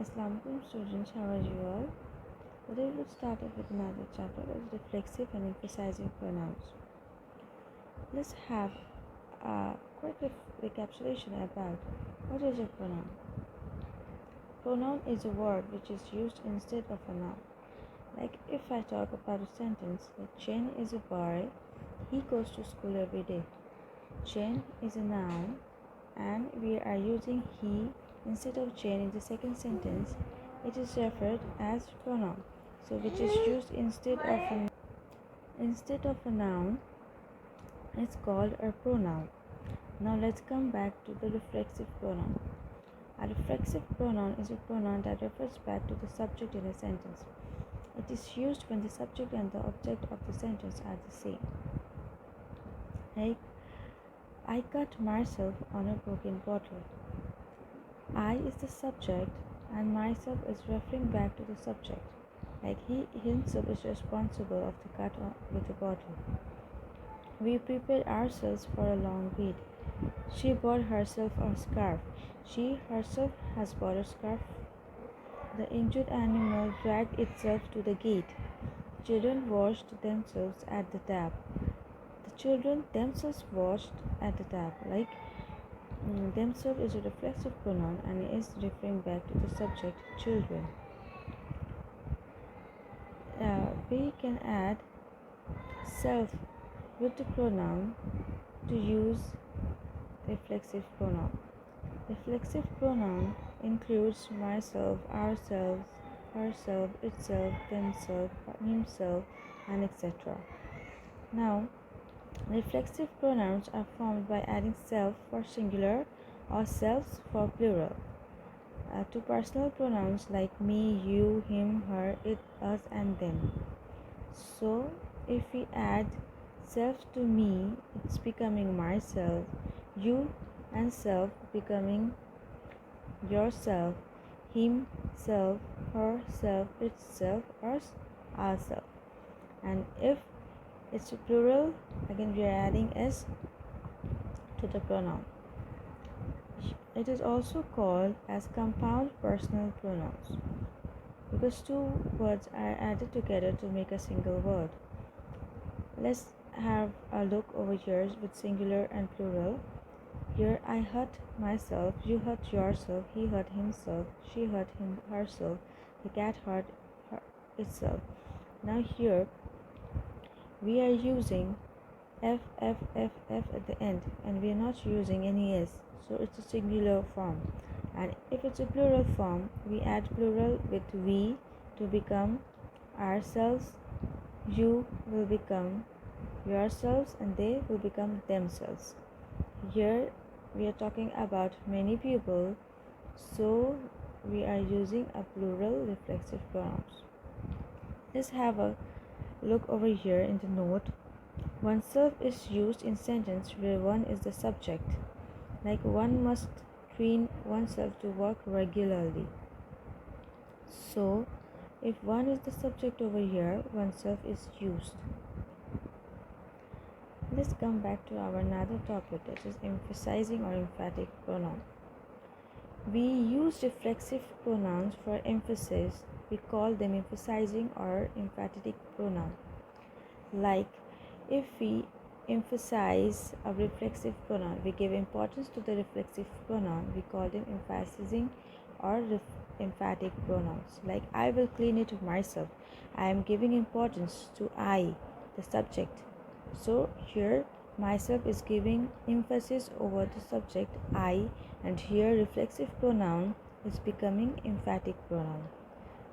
Assalamualaikum students, how are you all? Today we'll start off with another chapter that is reflexive and emphasizing pronouns. Let's have a quick recapitulation about what is a pronoun. Pronoun is a word which is used instead of a noun. Like if I talk about a sentence like Chen is a boy, he goes to school every day. Chen is a noun and we are using he instead of Chen in the second sentence. It is referred as pronoun, so which is used instead of a noun. It's called a pronoun. Now let's come back to the reflexive pronoun. A reflexive pronoun is a pronoun that refers back to the subject in a sentence. It is used when the subject and the object of the sentence are the same. Like, I cut myself on a broken bottle. I is the subject and myself is referring back to the subject. Like he himself is responsible of the cut with the bottle. We prepared ourselves for a long wait. She bought herself a scarf. She herself has bought a scarf. The injured animal dragged itself to the gate. Children washed themselves at the tap. The children themselves washed at the tap. Like themselves is a reflexive pronoun and is referring back to the subject children. We can add self with the pronoun to use reflexive pronoun. Reflexive pronoun includes myself, ourselves, herself, itself, themselves, himself, and etc. Now, reflexive pronouns are formed by adding self for singular or selves for plural to personal pronouns like me, you, him, her, it, us, and them. So, if we add self to me, it's becoming myself, you and self becoming yourself, himself, herself, itself, us, ourself. And if it's a plural, again we are adding s to the pronoun. It is also called as compound personal pronouns because two words are added together to make a single word. Let's have a look over here with singular and plural. Here I hurt myself, you hurt yourself, he hurt himself, she hurt herself, the cat hurt itself. Now here we are using f at the end and we are not using any s, so it's a singular form. And if it's a plural form, we add plural with we to become ourselves, you will become yourselves, and they will become themselves. Here we are talking about many people, so we are using a plural reflexive pronouns. Let's have a look over here in the note. Oneself is used in sentence where one is the subject, like one must train oneself to work regularly. So if one is the subject over here, oneself is used. Let's come back to our another topic, that is emphasizing or emphatic pronoun. We use reflexive pronouns for emphasis. We call them emphasizing or emphatic pronoun. Like if we emphasize a reflexive pronoun, we give importance to the reflexive pronoun, we call them emphasizing or emphatic pronouns. Like I will clean it myself, I am giving importance to I, the subject. So here myself is giving emphasis over the subject I, and here reflexive pronoun is becoming emphatic pronoun.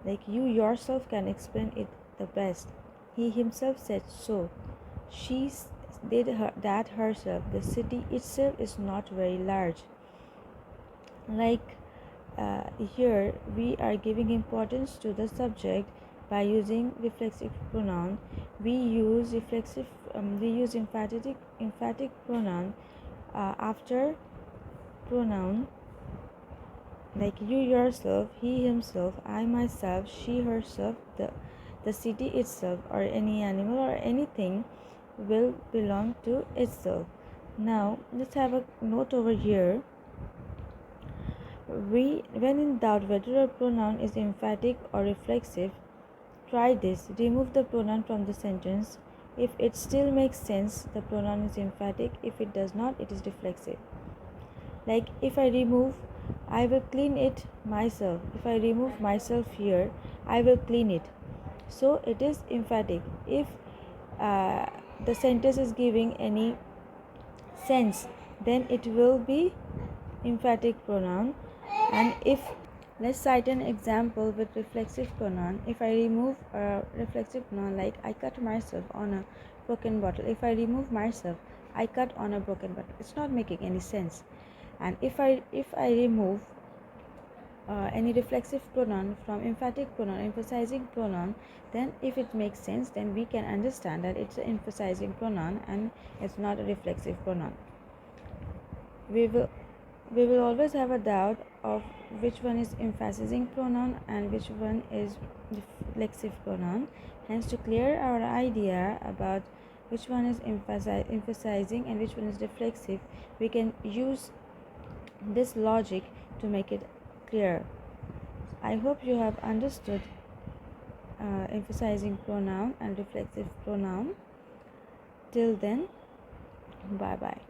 Like you yourself can explain it the best. He himself said so. She did that herself. The city itself is not very large. Like here we are giving importance to the subject by using reflexive pronoun. We use emphatic pronoun after pronoun, like you yourself, he himself, I myself, she herself, the city itself, or any animal or anything will belong to itself. Now let's have a note over here. When in doubt whether a pronoun is emphatic or reflexive, try this. Remove the pronoun from the sentence. If it still makes sense, the pronoun is emphatic. If it does not, it is reflexive. Like if I remove, I will clean it myself. If I remove myself here, I will clean it. So it is emphatic. If the sentence is giving any sense, then it will be emphatic pronoun. And if, let's cite an example with reflexive pronoun. If I remove a reflexive pronoun, like I cut myself on a broken bottle. If I remove myself, I cut on a broken bottle. It's not making any sense. And if I remove any reflexive pronoun from emphatic pronoun, emphasizing pronoun, then if it makes sense, then we can understand that it's an emphasizing pronoun and it's not a reflexive pronoun. We will always have a doubt of which one is emphasizing pronoun and which one is reflexive pronoun. Hence, to clear our idea about which one is emphasizing and which one is reflexive, we can use this logic to make it clear. I hope you have understood emphasizing pronoun and reflexive pronoun. Till then, bye bye.